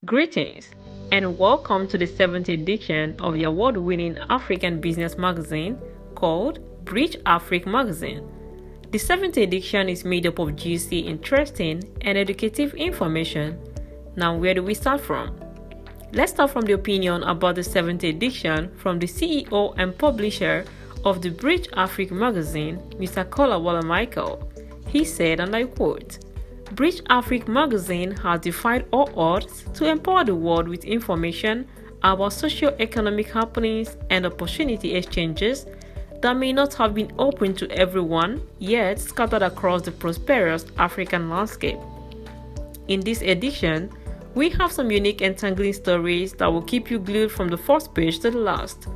Greetings and welcome to the 7th edition of the award-winning African business magazine called Bridge Africa Magazine. The 7th edition is made up of juicy, interesting, and educative information. Now, where do we start from? Let's start from the opinion about the 7th edition from the CEO and publisher of the Bridge Africa magazine, Mr. Kolawole Michael. He said, and I quote, "Bridge Africa magazine has defied all odds to empower the world with information about socio-economic happenings and opportunity exchanges that may not have been open to everyone, yet scattered across the prosperous African landscape. In this edition, we have some unique and tangling stories that will keep you glued from the first page to the last.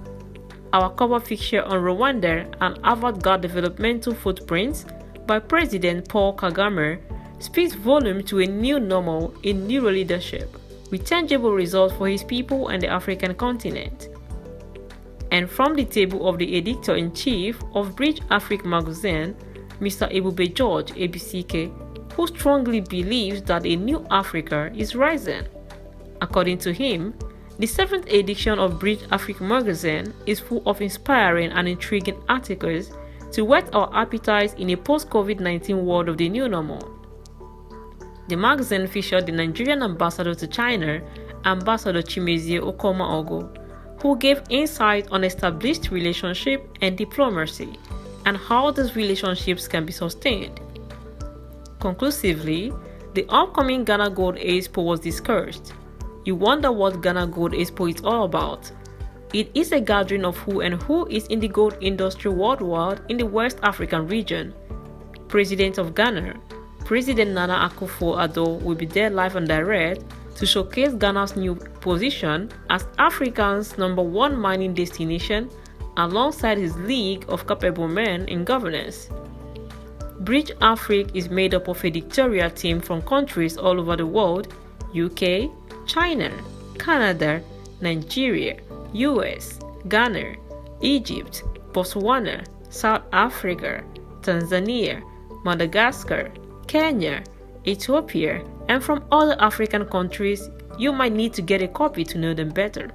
Our cover feature on Rwanda, an avant-garde developmental footprint by President Paul Kagame, speaks volume to a new normal in new leadership, with tangible results for his people and the African continent." And from the table of the editor-in-chief of Bridge Africa magazine, Mr. Ebube George ABCK, who strongly believes that a new Africa is rising. According to him, the 7th edition of Bridge Africa magazine is full of inspiring and intriguing articles to whet our appetites in a post-COVID-19 world of the new normal. The magazine featured the Nigerian ambassador to China, Ambassador Chimezie Okoma-Ogo, who gave insight on established relationship and diplomacy and how these relationships can be sustained. Conclusively, the upcoming Ghana Gold Expo was discussed. You wonder what Ghana Gold Expo is all about. It is a gathering of who and who is in the gold industry worldwide in the West African region. President of Ghana, President Nana Akufo-Addo, will be there live and direct to showcase Ghana's new position as Africa's #1 mining destination alongside his league of capable men in governance. Bridge Africa is made up of a editorial team from countries all over the world: UK, China, Canada, Nigeria, US, Ghana, Egypt, Botswana, South Africa, Tanzania, Madagascar, Kenya, Ethiopia, and from other African countries. You might need to get a copy to know them better.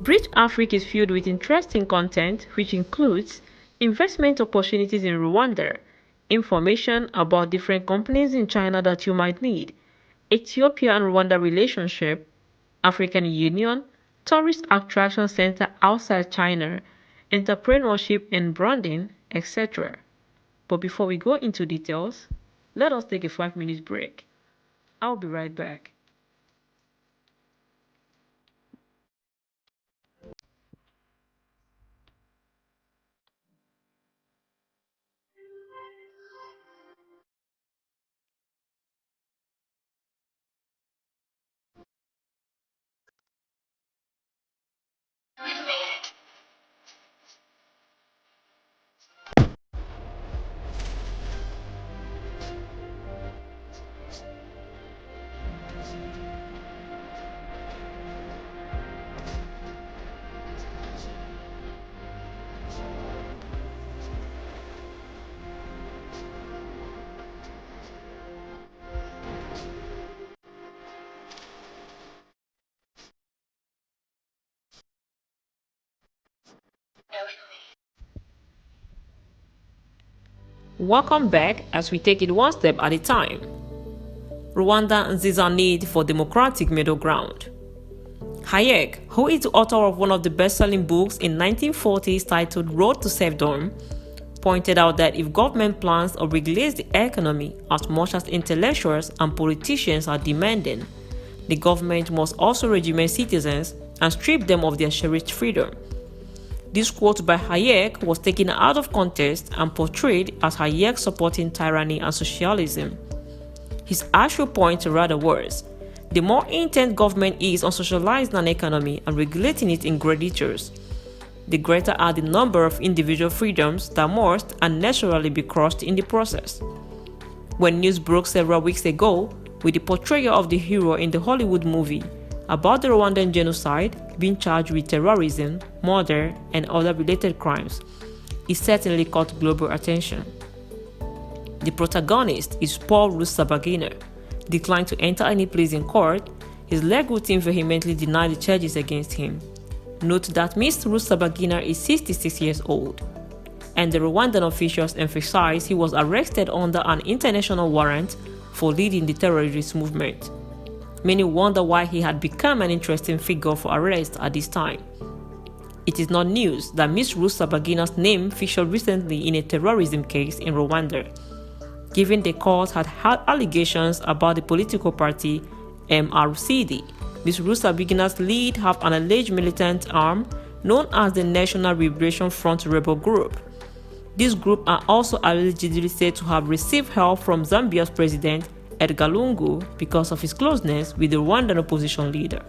Bridge Africa is filled with interesting content which includes investment opportunities in Rwanda, information about different companies in China that you might need, Ethiopia and Rwanda relationship, African Union, tourist attraction center outside China, entrepreneurship and branding, etc. But before we go into details, let us take a 5-minute break. I'll be right back. Welcome back as we take it one step at a time. Rwanda and Ziza's need for democratic middle ground. Hayek, who is the author of one of the best-selling books in 1940s titled Road to Serfdom, pointed out that if government plans or regulates the economy as much as intellectuals and politicians are demanding, the government must also regiment citizens and strip them of their cherished freedom. This quote by Hayek was taken out of context and portrayed as Hayek supporting tyranny and socialism. His actual point is rather worse. The more intent government is on socializing an economy and regulating it in creditors, the greater are the number of individual freedoms that must and naturally be crushed in the process. When news broke several weeks ago with the portrayal of the hero in the Hollywood movie about the Rwandan genocide being charged with terrorism, murder, and other related crimes, it certainly caught global attention. The protagonist is Paul Rusesabagina, declined to enter any place in court. his legal team vehemently denied the charges against him. Note that Mr. Rusesabagina is 66 years old, and the Rwandan officials emphasized he was arrested under an international warrant for leading the terrorist movement. Many wonder why he had become an interesting figure for arrest at this time. It is not news that Ms. Rusesabagina's name featured recently in a terrorism case in Rwanda, given the court had had allegations about the political party MRCD. Ms. Rusesabagina's lead have an alleged militant arm known as the National Liberation Front rebel group. This group are also allegedly said to have received help from Zambia's president Edgar Lungu because of his closeness with the Rwandan opposition leader.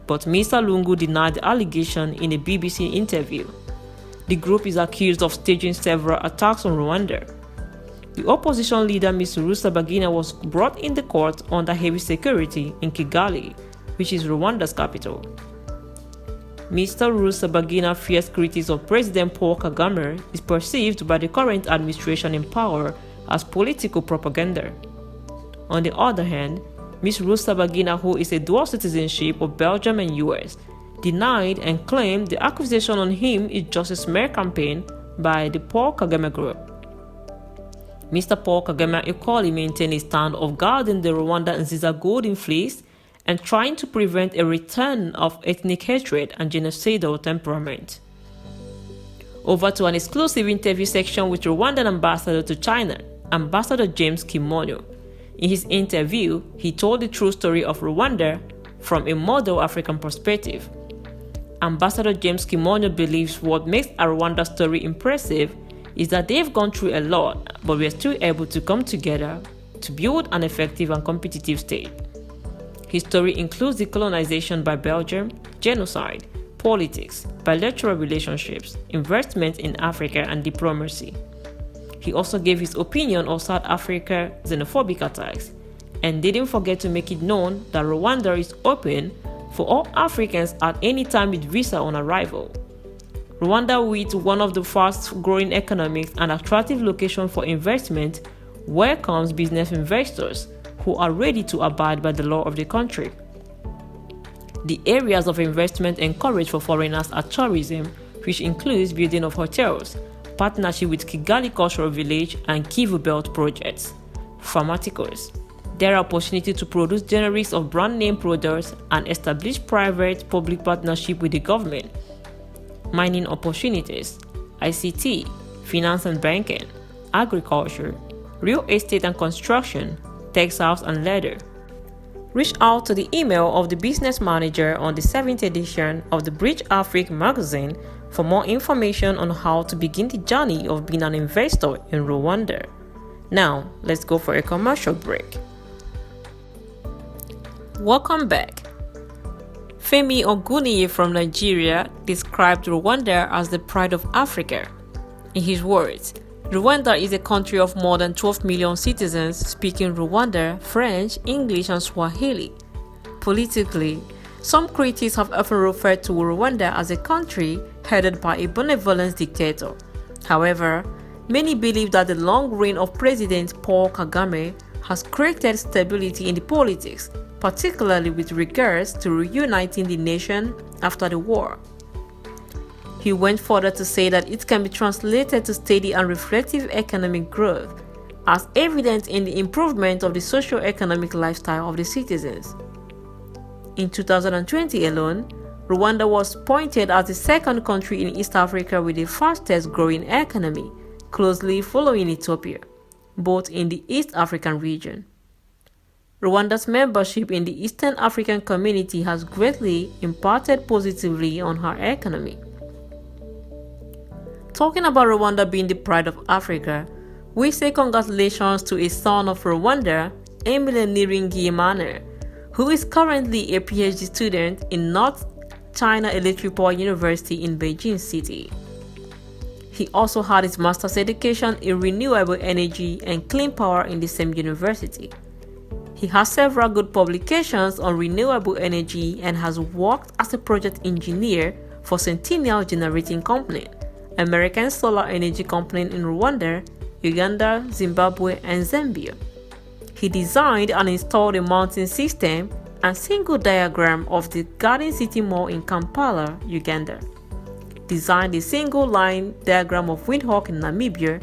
But Mr. Lungu denied the allegation in a BBC interview. The group is accused of staging several attacks on Rwanda. The opposition leader Mr. Rusesabagina was brought in the court under heavy security in Kigali, which is Rwanda's capital. Mr. Rusesabagina, fierce critic of President Paul Kagame, is perceived by the current administration in power as political propaganda. On the other hand, Ms. Rusesabagina, who is a dual citizenship of Belgium and US, denied and claimed the accusation on him is just a smear campaign by the Paul Kagame group. Mr. Paul Kagame equally maintained a stand of guarding the Rwanda Nziza golden fleece and trying to prevent a return of ethnic hatred and genocidal temperament. Over to an exclusive interview section with Rwandan ambassador to China, Ambassador James Kimonyo. In his interview, he told the true story of Rwanda from a model African perspective. Ambassador James Kimonyo believes what makes a Rwanda story impressive is that they've gone through a lot, but we're still able to come together to build an effective and competitive state. His story includes decolonization by Belgium, genocide, politics, bilateral relationships, investment in Africa, and diplomacy. He also gave his opinion on South Africa xenophobic attacks and didn't forget to make it known that Rwanda is open for all Africans at any time with visa on arrival. Rwanda, with one of the fast-growing economies and attractive location for investment, welcomes business investors who are ready to abide by the law of the country. The areas of investment encouraged for foreigners are tourism, which includes building of hotels, partnership with Kigali Cultural Village and Kivu Belt projects. Pharmaceuticals. There are opportunities to produce generics of brand name products and establish private-public partnership with the government. Mining opportunities, ICT, finance and banking, agriculture, real estate and construction, textiles and leather. Reach out to the email of the business manager on the 7th edition of the Bridge Africa magazine for more information on how to begin the journey of being an investor in Rwanda. Now, let's go for a commercial break. Welcome back. Femi Oguniyi from Nigeria described Rwanda as the pride of Africa. In his words, Rwanda is a country of more than 12 million citizens speaking Rwanda, French, English, and Swahili. Politically, some critics have often referred to Rwanda as a country headed by a benevolent dictator. However, many believe that the long reign of President Paul Kagame has created stability in the politics, particularly with regards to reuniting the nation after the war. He went further to say that it can be translated to steady and reflective economic growth, as evident in the improvement of the socio-economic lifestyle of the citizens. In 2020 alone, Rwanda was pointed as the second country in East Africa with the fastest growing economy, closely following Ethiopia, both in the East African region. Rwanda's membership in the Eastern African Community has greatly impacted positively on her economy. Talking about Rwanda being the pride of Africa, we say congratulations to a son of Rwanda, Emile Niringiyimana, who is currently a PhD student in North China Electric Power University in Beijing City. He also had his master's education in renewable energy and clean power in the same university. He has several good publications on renewable energy and has worked as a project engineer for Centennial Generating Company, American solar energy company in Rwanda, Uganda, Zimbabwe, and Zambia. He designed and installed a mounting system and single diagram of the Garden City Mall in Kampala, Uganda. Designed a single line diagram of Windhoek in Namibia.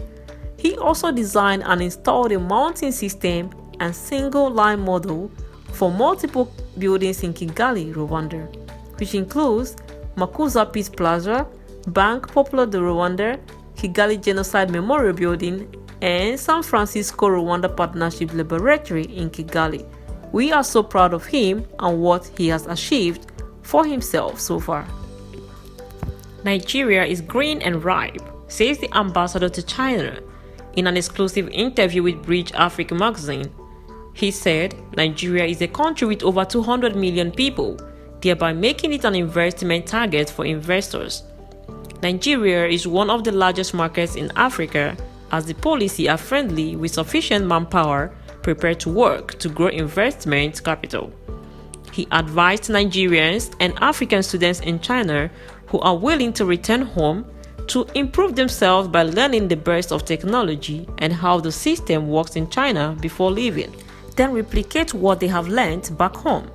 He also designed and installed a mounting system and single line model for multiple buildings in Kigali, Rwanda, which includes Makuza Peace Plaza, Bank Popular de Rwanda, Kigali Genocide Memorial Building, and San Francisco Rwanda Partnership Laboratory in Kigali. We are so proud of him and what he has achieved for himself so far. Nigeria is green and ripe, says the ambassador to China in an exclusive interview with Bridge Africa magazine. He said Nigeria is a country with over 200 million people, thereby making it an investment target for investors. Nigeria is one of the largest markets in Africa, as the policies are friendly with sufficient manpower prepared to work to grow investment capital. He advised Nigerians and African students in China who are willing to return home to improve themselves by learning the best of technology and how the system works in China before leaving, then replicate what they have learned back home.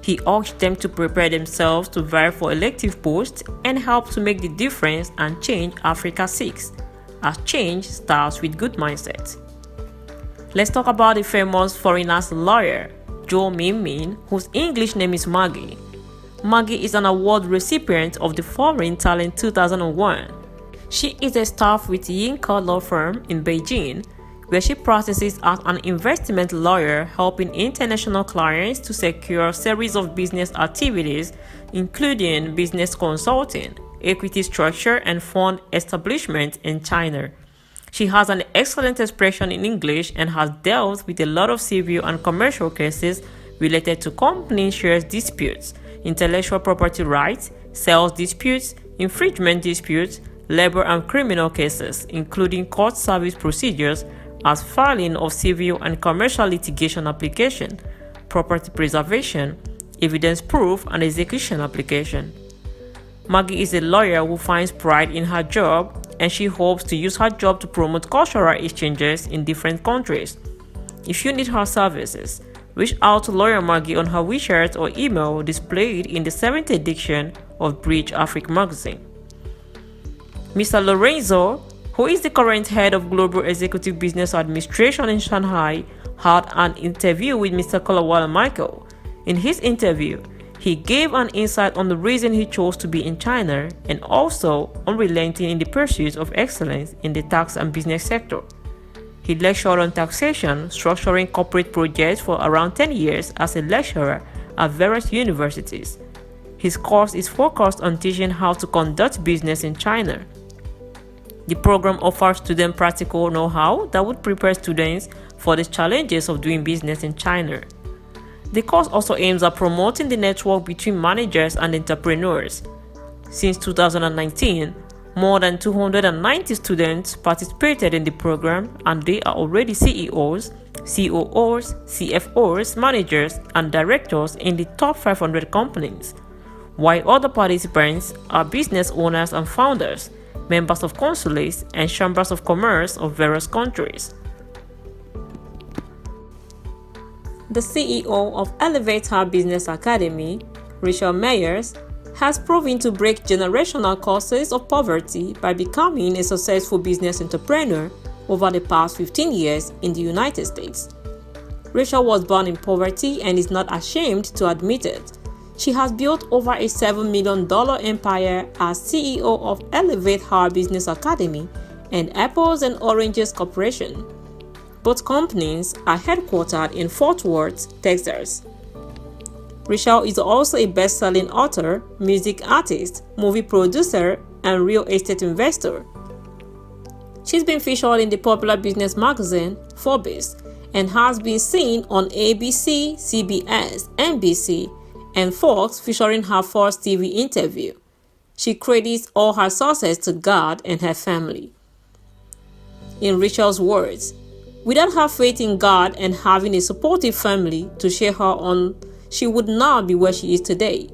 He urged them to prepare themselves to vie for elective posts and help to make the difference and change Africa seeks, as change starts with good mindset. Let's talk about the famous foreigners lawyer, Jo Min Min, whose English name is Maggie. Maggie is an award recipient of the Foreign Talent 2001. She is a staff with Yinka Law Firm in Beijing, where she practices as an investment lawyer helping international clients to secure a series of business activities, including business consulting, equity structure, and fund establishment in China. She has an excellent expression in English and has dealt with a lot of civil and commercial cases related to company shares disputes, intellectual property rights, sales disputes, infringement disputes, labor and criminal cases, including court service procedures as filing of civil and commercial litigation application, property preservation, evidence proof, and execution application. Maggie is a lawyer who finds pride in her job, and she hopes to use her job to promote cultural exchanges in different countries. If you need her services, reach out to Lawyer Maggie on her WeChat or email displayed in the 7th edition of Bridge Africa magazine. Mr. Lorenzo, who is the current head of Global Executive Business Administration in Shanghai, had an interview with Mr. Kolawala Michael. In his interview, he gave an insight on the reason he chose to be in China and also unrelenting in the pursuit of excellence in the tax and business sector. He lectured on taxation, structuring corporate projects for around 10 years as a lecturer at various universities. His course is focused on teaching how to conduct business in China. The program offers students practical know-how that would prepare students for the challenges of doing business in China. The course also aims at promoting the network between managers and entrepreneurs. Since 2019, more than 290 students participated in the program, and they are already CEOs, COOs, CFOs, managers, and directors in the top 500 companies, while other participants are business owners and founders, members of consulates and chambers of commerce of various countries. The CEO of Elevate Her Business Academy, Rachel Meyers, has proven to break generational causes of poverty by becoming a successful business entrepreneur over the past 15 years in the United States. Rachel was born in poverty and is not ashamed to admit it. She has built over a $7 million empire as CEO of Elevate Her Business Academy and Apples and Oranges Corporation. Both companies are headquartered in Fort Worth, Texas. Rachel is also a best-selling author, music artist, movie producer, and real estate investor. She's been featured in the popular business magazine Forbes and has been seen on ABC, CBS, NBC, and Fox featuring her first TV interview. She credits all her success to God and her family. In Rachel's words, without her faith in God and having a supportive family to cheer her on, she would not be where she is today.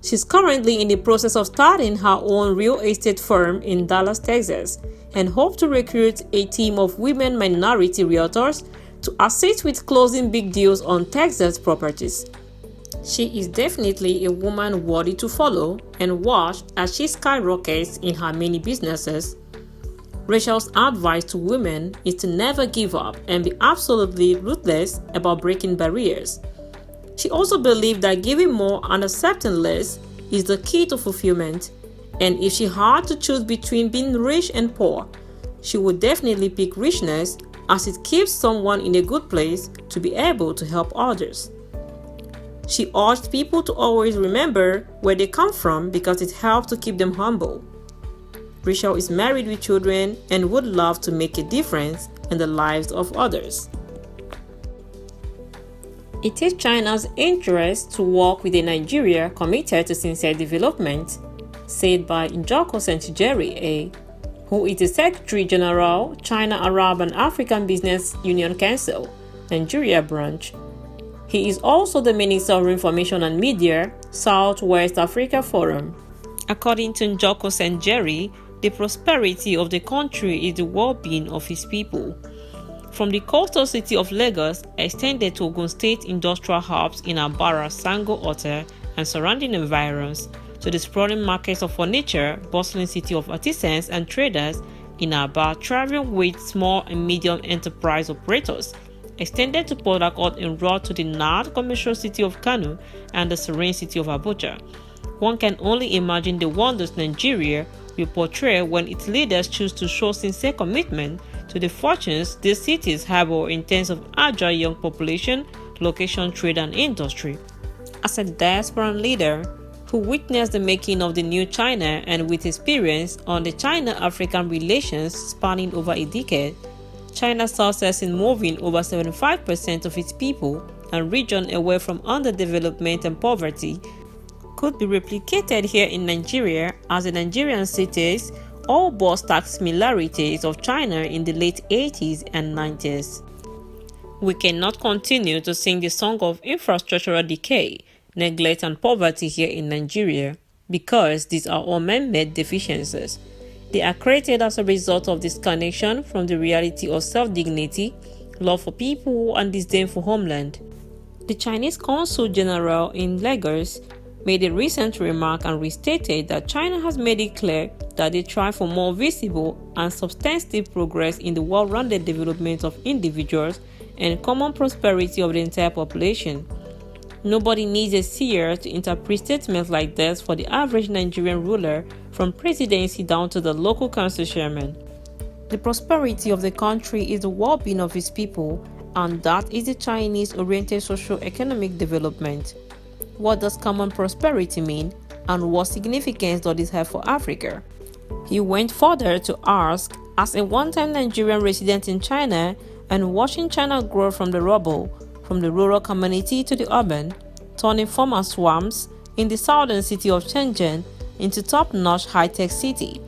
She's currently in the process of starting her own real estate firm in Dallas, Texas, and hopes to recruit a team of women minority realtors to assist with closing big deals on Texas properties. She is definitely a woman worthy to follow and watch as she skyrockets in her many businesses. Rachel's advice to women is to never give up and be absolutely ruthless about breaking barriers. She also believed that giving more and accepting less is the key to fulfillment, and if she had to choose between being rich and poor, she would definitely pick richness as it keeps someone in a good place to be able to help others. She urged people to always remember where they come from because it helps to keep them humble. Rachel is married with children and would love to make a difference in the lives of others. It is China's interest to work with a Nigeria committed to sincere development, said by Njoko Sentujeri, who is the Secretary General, China Arab and African Business Union Council, Nigeria branch. He is also the Minister of Information and Media, Southwest Africa Forum. According to Njoko Sentujeri, the prosperity of the country is the well-being of its people. From the coastal city of Lagos, extended to Ogun State industrial hubs in Abara, Sango, Ota, and surrounding environs, to the sprawling markets of furniture, bustling city of artisans and traders in Aba, thriving with small and medium enterprise operators, extended to Port Harcourt en route to the north commercial city of Kano and the serene city of Abuja. One can only imagine the wonders Nigeria will portray when its leaders choose to show sincere commitment to the fortunes these cities harbor in terms of agile young population, location, trade, and industry. As a diaspora leader who witnessed the making of the new China and with experience on the China-African relations spanning over a decade, China's success in moving over 75% of its people and region away from underdevelopment and poverty could be replicated here in Nigeria, as the Nigerian cities all bore stark similarities of China in the late 80s and 90s. We cannot continue to sing the song of infrastructural decay, neglect and poverty here in Nigeria because these are all man-made deficiencies. They are created as a result of disconnection from the reality of self-dignity, love for people, and disdain for homeland. The Chinese Consul General in Lagos made a recent remark and restated that China has made it clear that they try for more visible and substantive progress in the well-rounded development of individuals and common prosperity of the entire population. Nobody needs a seer to interpret statements like this for the average Nigerian ruler, from presidency down to the local council chairman. The prosperity of the country is the well-being of its people, and that is the Chinese-oriented socio-economic development. What does common prosperity mean, and what significance does this have for Africa? He went further to ask, as a one-time Nigerian resident in China and watching China grow from the rubble, from the rural community to the urban, turning former swamps in the southern city of Shenzhen into top-notch high-tech city,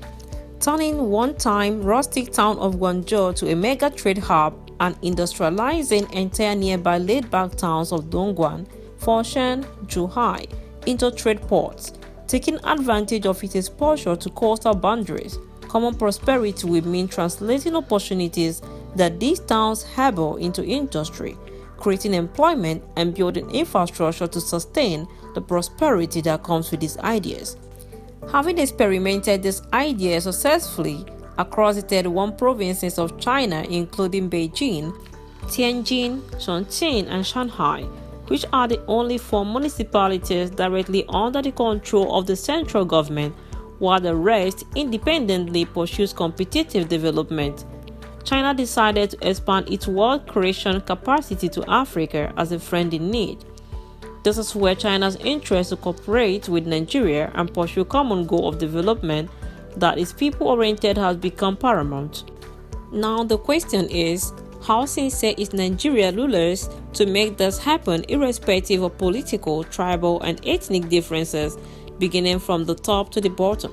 turning one-time rustic town of Guangzhou to a mega trade hub, and industrializing entire nearby laid-back towns of Dongguan, Foshan, Zhuhai into trade ports, taking advantage of its exposure to coastal boundaries. Common prosperity will mean translating opportunities that these towns harbor into industry, creating employment and building infrastructure to sustain the prosperity that comes with these ideas. Having experimented this idea successfully across the 31 provinces of China, including Beijing, Tianjin, Chongqing, and Shanghai, which are the only 4 municipalities directly under the control of the central government, while the rest independently pursues competitive development, China decided to expand its wealth creation capacity to Africa as a friend in need. This is where China's interest to cooperate with Nigeria and pursue common goal of development that is people-oriented has become paramount. Now the question is, how sincere is Nigeria rulers to make this happen irrespective of political, tribal, and ethnic differences, beginning from the top to the bottom?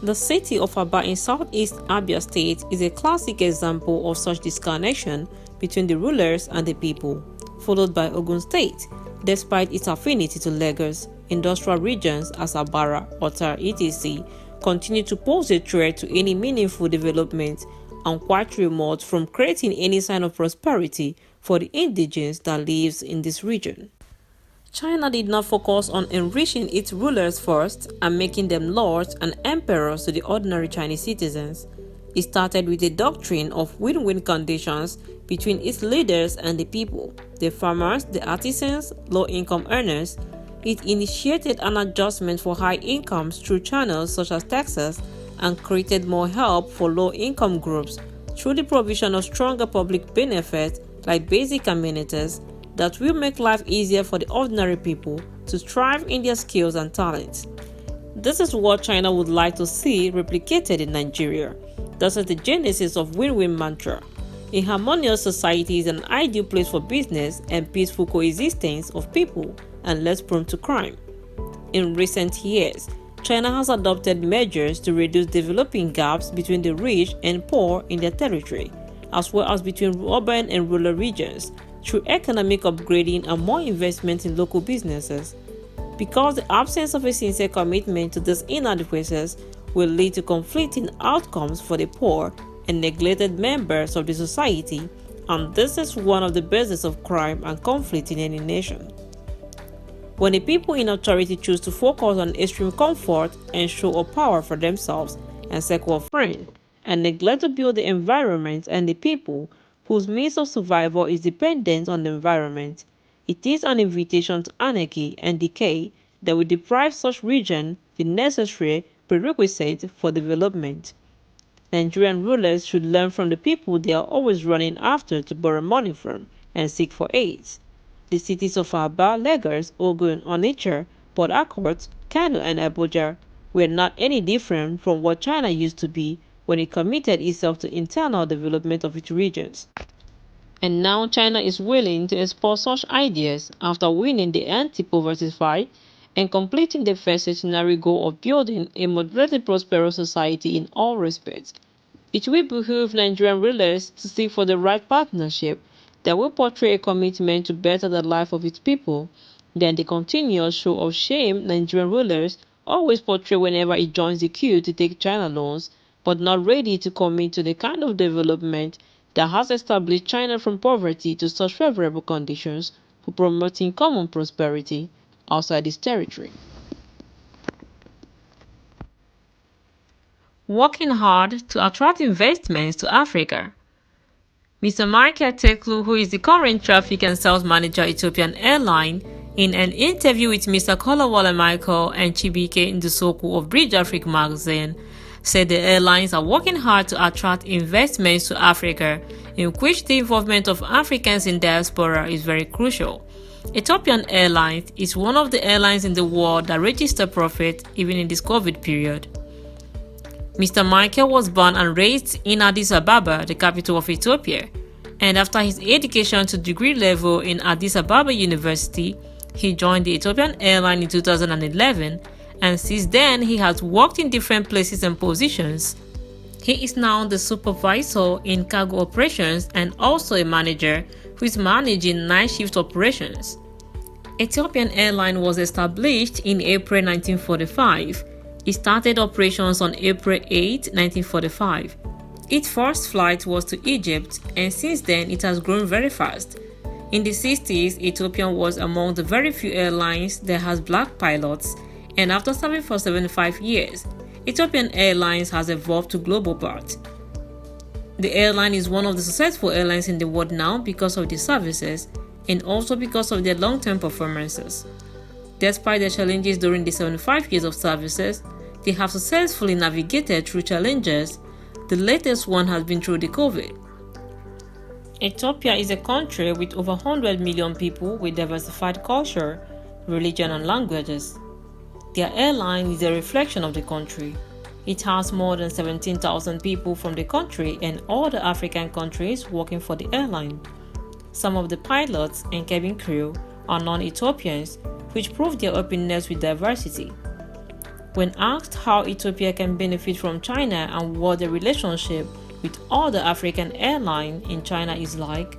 The city of Aba in southeast Abia State is a classic example of such disconnection between the rulers and the people, followed by Ogun State, despite its affinity to Lagos. Industrial regions as Abara, Ota, etc. continue to pose a threat to any meaningful development and quite remote from creating any sign of prosperity for the indigenes that lives in this region. China did not focus on enriching its rulers first and making them lords and emperors to the ordinary Chinese citizens. It started with a doctrine of win-win conditions between its leaders and the people, the farmers, the artisans, low-income earners. It initiated an adjustment for high incomes through channels such as taxes and created more help for low-income groups through the provision of stronger public benefits like basic amenities that will make life easier for the ordinary people to thrive in their skills and talents. This is what China would like to see replicated in Nigeria. This is the genesis of win-win mantra. A harmonious society is an ideal place for business and peaceful coexistence of people and less prone to crime. In recent years, China has adopted measures to reduce developing gaps between the rich and poor in their territory, as well as between urban and rural regions, through economic upgrading and more investment in local businesses. Because the absence of a sincere commitment to these inadequacies will lead to conflicting outcomes for the poor and neglected members of the society, and this is one of the bases of crime and conflict in any nation. When the people in authority choose to focus on extreme comfort and show of power for themselves and circle of friends, and neglect to build the environment and the people whose means of survival is dependent on the environment, it is an invitation to anarchy and decay that will deprive such region the necessary prerequisite for development. Nigerian rulers should learn from the people they are always running after to borrow money from and seek for aid. The cities of Aba, Lagos, Ogun, Onitsha, Port Harcourt, Kano, and Abuja were not any different from what China used to be when it committed itself to internal development of its regions. And now China is willing to export such ideas after winning the anti-poverty fight and completing the first centenary goal of building a moderately prosperous society in all respects. It will behoove Nigerian rulers to seek for the right partnership that will portray a commitment to better the life of its people than the continuous show of shame Nigerian rulers always portray whenever it joins the queue to take China loans, but not ready to commit to the kind of development that has established China from poverty to such favorable conditions for promoting common prosperity outside its territory. Working hard to attract investments to Africa. Mr. Michael Teklu, who is the current traffic and sales manager at Ethiopian Airline, in an interview with Mr. Kolawole Michael and Chibike Ndusoku of Bridge Africa magazine, said the airlines are working hard to attract investments to Africa, in which the involvement of Africans in diaspora is very crucial. Ethiopian Airlines is one of the airlines in the world that register profit even in this COVID period. Mr. Michael was born and raised in Addis Ababa, the capital of Ethiopia, and after his education to degree level in Addis Ababa University, he joined the Ethiopian Airline in 2011, and since then he has worked in different places and positions. He is now the supervisor in cargo operations and also a manager who is managing night shift operations. Ethiopian Airline was established in April 1945. It started operations on April 8, 1945. Its first flight was to Egypt, and since then it has grown very fast. In the 60s, Ethiopian was among the very few airlines that has black pilots, and after serving for 75 years, Ethiopian Airlines has evolved to global part. The airline is one of the successful airlines in the world now because of their services and also because of their long-term performances. Despite the challenges during the 75 years of services, they have successfully navigated through challenges. The latest one has been through the COVID. Ethiopia is a country with over 100 million people with diversified culture, religion and languages. Their airline is a reflection of the country. It has more than 17,000 people from the country and all the African countries working for the airline. Some of the pilots and cabin crew are non-Ethiopians, which prove their openness with diversity. When asked how Ethiopia can benefit from China and what the relationship with other African airlines in China is like,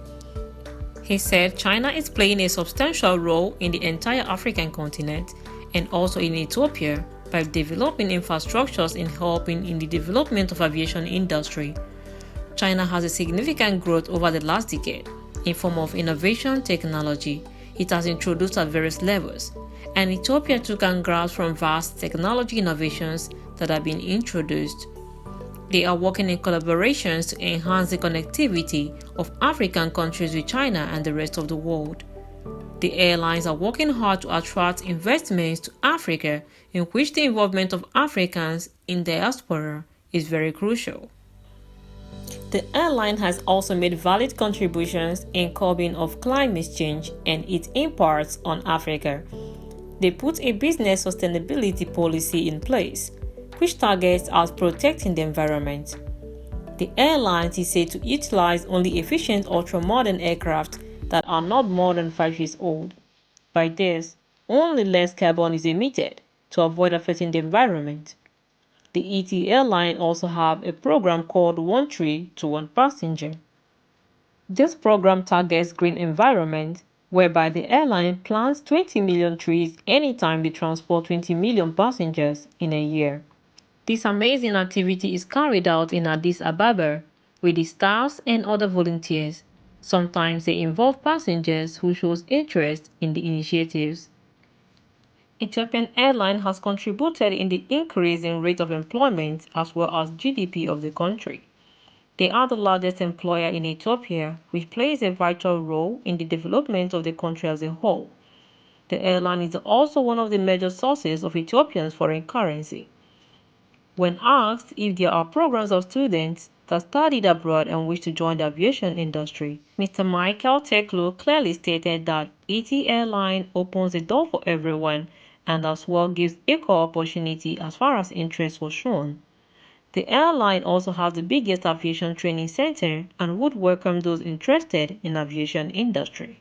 he said China is playing a substantial role in the entire African continent and also in Ethiopia by developing infrastructures and helping in the development of aviation industry. China has a significant growth over the last decade in form of innovation technology, it has introduced at various levels, and Ethiopia too can grasp from vast technology innovations that have been introduced. They are working in collaborations to enhance the connectivity of African countries with China and the rest of the world. The airlines are working hard to attract investments to Africa, in which the involvement of Africans in diaspora is very crucial. The airline has also made valid contributions in curbing of climate change and its impacts on Africa. They put a business sustainability policy in place, which targets at protecting the environment. The airline is said to utilize only efficient ultra-modern aircraft that are not more than 5 years old. By this, only less carbon is emitted to avoid affecting the environment. The ET airline also have a program called One Tree to One Passenger. This program targets green environment, whereby the airline plants 20 million trees anytime they transport 20 million passengers in a year. This amazing activity is carried out in Addis Ababa with the staffs and other volunteers. Sometimes they involve passengers who shows interest in the initiatives. Ethiopian Airlines has contributed in the increase in rate of employment as well as GDP of the country. They are the largest employer in Ethiopia, which plays a vital role in the development of the country as a whole. The airline is also one of the major sources of Ethiopia's foreign currency. When asked if there are programs of students that studied abroad and wish to join the aviation industry, Mr. Michael Teklu clearly stated that ET Airline opens the door for everyone and as well gives equal opportunity as far as interest was shown. The airline also has the biggest aviation training center and would welcome those interested in aviation industry.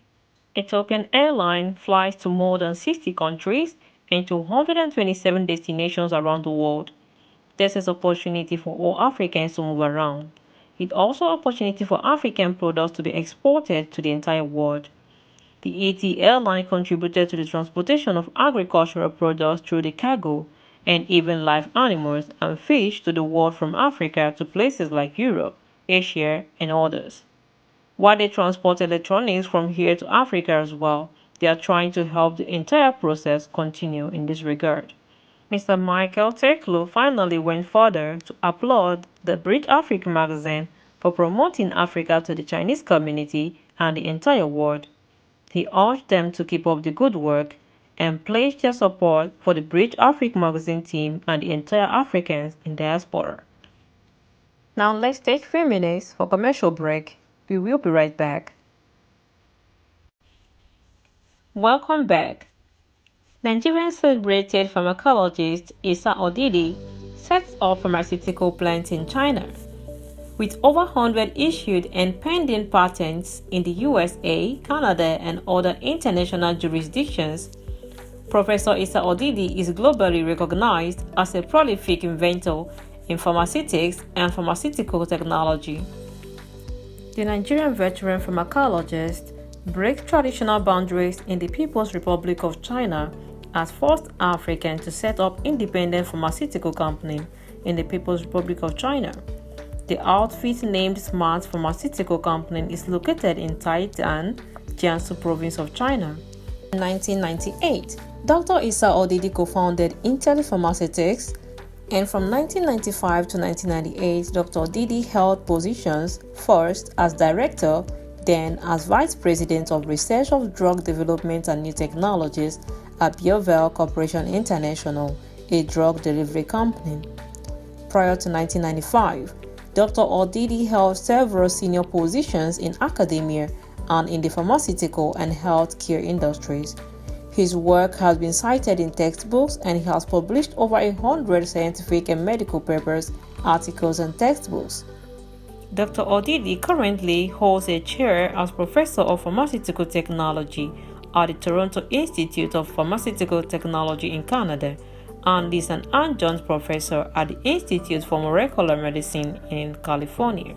Ethiopian Airlines flies to more than 60 countries and to 127 destinations around the world. This is opportunity for all Africans to move around. It's also opportunity for African products to be exported to the entire world. The ET airline contributed to the transportation of agricultural products through the cargo and even live animals and fish to the world from Africa to places like Europe, Asia, and others. While they transport electronics from here to Africa as well, they are trying to help the entire process continue in this regard. Mr. Michael Teklu finally went further to applaud the Bridge Africa magazine for promoting Africa to the Chinese community and the entire world. He urged them to keep up the good work and pledged their support for the Bridge Africa magazine team and the entire Africans in diaspora. Now let's take 3 minutes for commercial break. We will be right back. Welcome back. Nigerian celebrated pharmacologist Issa Odidi sets up pharmaceutical plants in China. With over 100 issued and pending patents in the USA, Canada, and other international jurisdictions, Professor Issa Odidi is globally recognized as a prolific inventor in pharmaceutics and pharmaceutical technology. The Nigerian veteran pharmacologist breaks traditional boundaries in the People's Republic of China as first African to set up independent pharmaceutical company in the People's Republic of China. The outfit named Smart Pharmaceutical Company is located in Taitan, Jiangsu province of China. In 1998, Dr. Issa Odidi co-founded Intel Pharmaceutics, and from 1995 to 1998, Dr. Odidi held positions first as director, then as vice president of research of drug development and new technologies at Biovel Corporation International, a drug delivery company. Prior to 1995, Dr. Odidi held several senior positions in academia and in the pharmaceutical and healthcare industries. His work has been cited in textbooks and he has published over 100 scientific and medical papers, articles, and textbooks. Dr. Odidi currently holds a chair as Professor of Pharmaceutical Technology at the Toronto Institute of Pharmaceutical Technology in Canada and is an adjunct professor at the Institute for Molecular Medicine in California.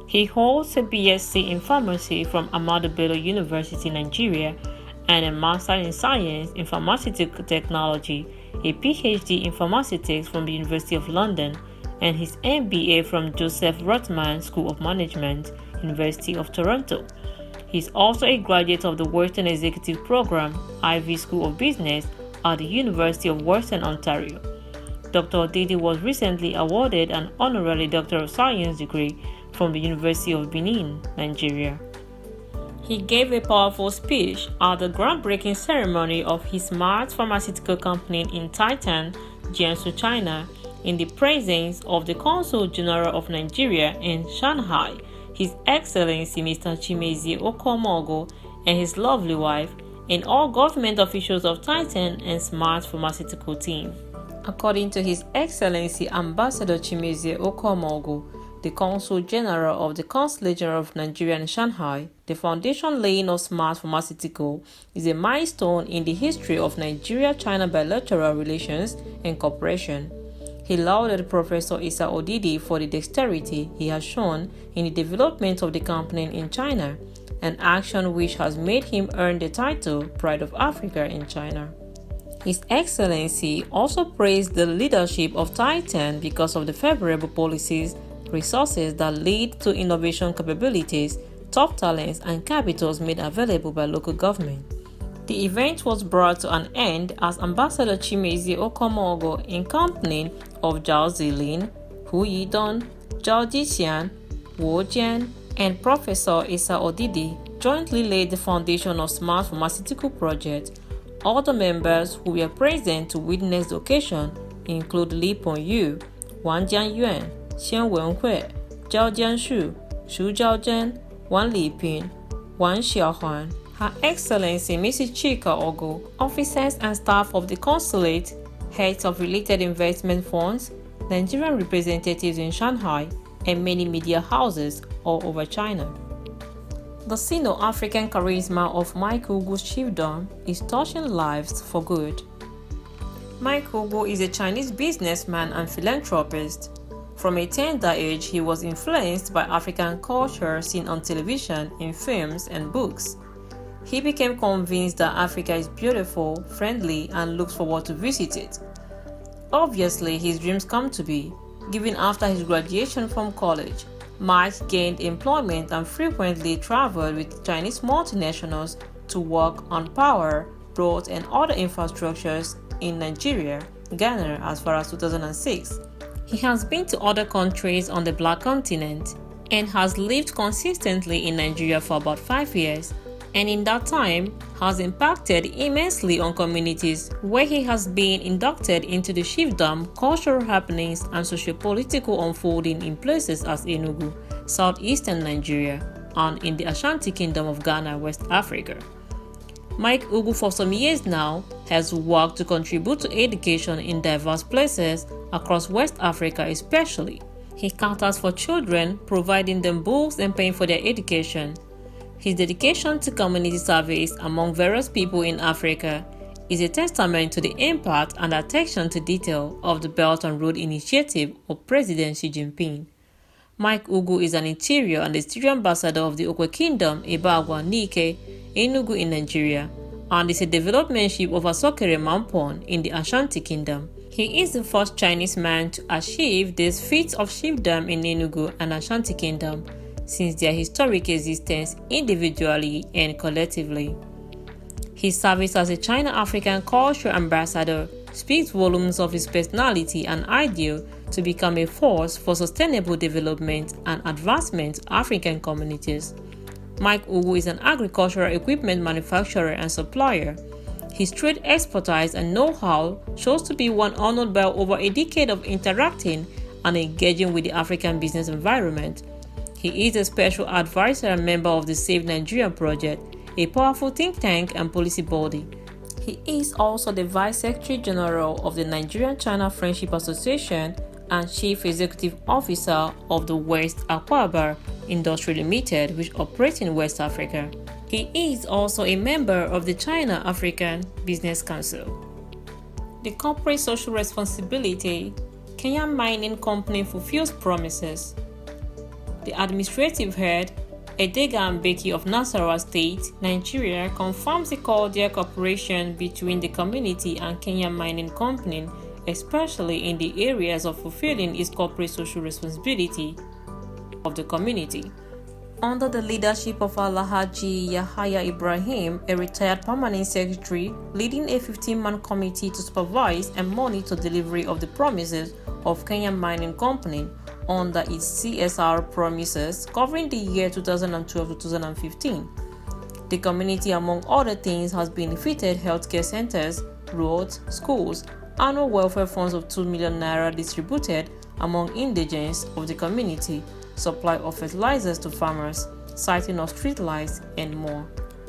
He holds a BSc in Pharmacy from Ahmadu Bello University, Nigeria, and a Master in Science in Pharmaceutical Technology, a PhD in Pharmaceutics from the University of London, and his MBA from Joseph Rotman School of Management, University of Toronto. He is also a graduate of the Western Executive Program, Ivy School of Business at the University of Western Ontario. Dr. Odidi was recently awarded an honorary Doctor of Science degree from the University of Benin, Nigeria. He gave a powerful speech at the groundbreaking ceremony of his smart pharmaceutical company in Titan, Jiangsu, China, in the presence of the Consul General of Nigeria in Shanghai, His Excellency Mr. Chimezie Okomogo, and his lovely wife, and all government officials of Titan and Smart Pharmaceutical team. According to His Excellency Ambassador Chimezie Okomogo, the Consul General of the Consulate General of Nigeria in Shanghai, the foundation laying of Smart Pharmaceutical is a milestone in the history of Nigeria-China bilateral relations and cooperation. He lauded Professor Issa Odidi for the dexterity he has shown in the development of the company in China, an action which has made him earn the title Pride of Africa in China. His Excellency also praised the leadership of Titan because of the favorable policies, resources that lead to innovation capabilities, top talents, and capitals made available by local government. The event was brought to an end as Ambassador Chimezie Okomogo, in company of Zhao Zilin, Hu Yidong, Zhao Jixian, Wu Jian, and Professor Issa Odidi, jointly laid the foundation of Smart Pharmaceutical Project. Other members who were present to witness the occasion include Li Pengyu, Wang Jianyuan, Xian Wenhui, Zhao Jianshu, Xu Zhaozhen, Wang Liping, Wang Xiaohuan, Her Excellency Mrs. Chika Ogo, officers and staff of the consulate, heads of related investment funds, Nigerian representatives in Shanghai, and many media houses all over China. The Sino-African charisma of Mike Ugu's chiefdom is touching lives for good. Mike Ugu is a Chinese businessman and philanthropist. From a tender age, he was influenced by African culture seen on television, in films, and books. He became convinced that Africa is beautiful, friendly, and looks forward to visit it. Obviously, his dreams come to be. Given after his graduation from college, Mike gained employment and frequently traveled with Chinese multinationals to work on power, roads, and other infrastructures in Nigeria, Ghana as far as 2006. He has been to other countries on the Black continent and has lived consistently in Nigeria for about 5 years, and in that time has impacted immensely on communities where he has been inducted into the chiefdom, cultural happenings, and socio-political unfolding in places as Enugu, southeastern Nigeria, and in the Ashanti Kingdom of Ghana, West Africa. Mike Ugu for some years now has worked to contribute to education in diverse places across West Africa especially. He caters for children, providing them books and paying for their education. His dedication to community service among various people in Africa is a testament to the impact and attention to detail of the Belt and Road Initiative of President Xi Jinping. Mike Ugu is an interior and exterior ambassador of the Okwe Kingdom, Ibagwa, Nike, Enugu in Nigeria, and is a development chief of Asokere Mampon in the Ashanti Kingdom. He is the first Chinese man to achieve this feat of chiefdom in Enugu and Ashanti Kingdom since their historic existence individually and collectively. His service as a China-African culture ambassador speaks volumes of his personality and ideal to become a force for sustainable development and advancement of African communities. Mike Ugu is an agricultural equipment manufacturer and supplier. His trade expertise and know-how shows to be one honored by over a decade of interacting and engaging with the African business environment. He is a special advisor and member of the Save Nigeria Project, a powerful think tank and policy body. He is also the Vice Secretary General of the Nigerian-China Friendship Association and Chief Executive Officer of the West Aquabar Industry Limited, which operates in West Africa. He is also a member of the China-African Business Council. The corporate social responsibility, Kenyan Mining Company fulfills promises. The administrative head, Edega Mbeki of Nasarawa State, Nigeria, confirms a cordial cooperation between the community and Kenyan Mining Company, especially in the areas of fulfilling its corporate social responsibility of the community. Under the leadership of Alhaji Yahaya Ibrahim, a retired permanent secretary, leading a 15-man committee to supervise and monitor delivery of the promises of Kenyan Mining Company under its CSR promises covering the year 2012 to 2015. The community, among other things, has benefited healthcare centers, roads, schools, annual welfare funds of 2 million naira distributed among indigents of the community, supply of fertilizers to farmers, siting of street lights, and more.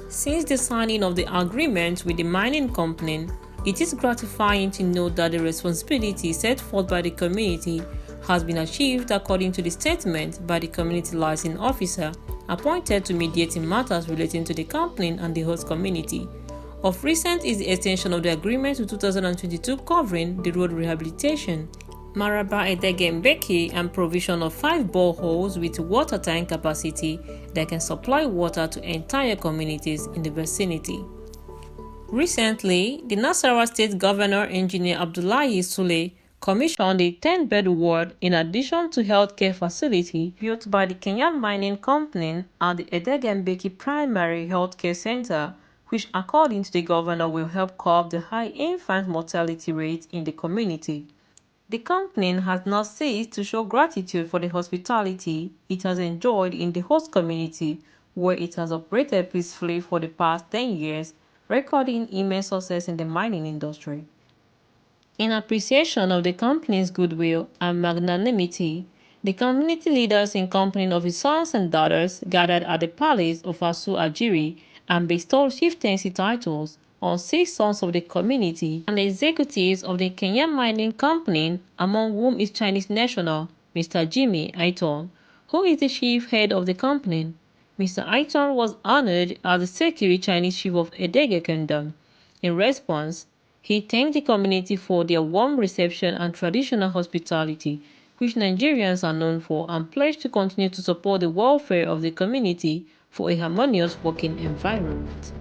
Since the signing of the agreement with the mining company, it is gratifying to note that the responsibility set forth by the community has been achieved according to the statement by the community liaison officer appointed to mediate in matters relating to the company and the host community. Of recent is the extension of the agreement to 2022 covering the road rehabilitation, Maraba Edegembeki, and provision of 5 boreholes with water tank capacity that can supply water to entire communities in the vicinity. Recently, the Nasarawa State Governor Engineer Abdullahi Sule commissioned a 10-bed ward in addition to healthcare facility built by the Kenyan Mining Company at the Edegembeki Primary Healthcare Center, which according to the governor will help curb the high infant mortality rate in the community. The company has not ceased to show gratitude for the hospitality it has enjoyed in the host community, where it has operated peacefully for the past 10 years, recording immense success in the mining industry. In appreciation of the company's goodwill and magnanimity, the community leaders in company of his sons and daughters gathered at the palace of Asu Ajiri and bestowed chieftaincy titles on 6 sons of the community and the executives of the Kenyan Mining Company, among whom is Chinese national Mr. Jimmy Aiton, who is the chief head of the company. Mr. Aiton was honored as the Sekiri Chinese chief of Edege Kingdom. In response, he thanked the community for their warm reception and traditional hospitality, which Nigerians are known for, and pledged to continue to support the welfare of the community for a harmonious working environment.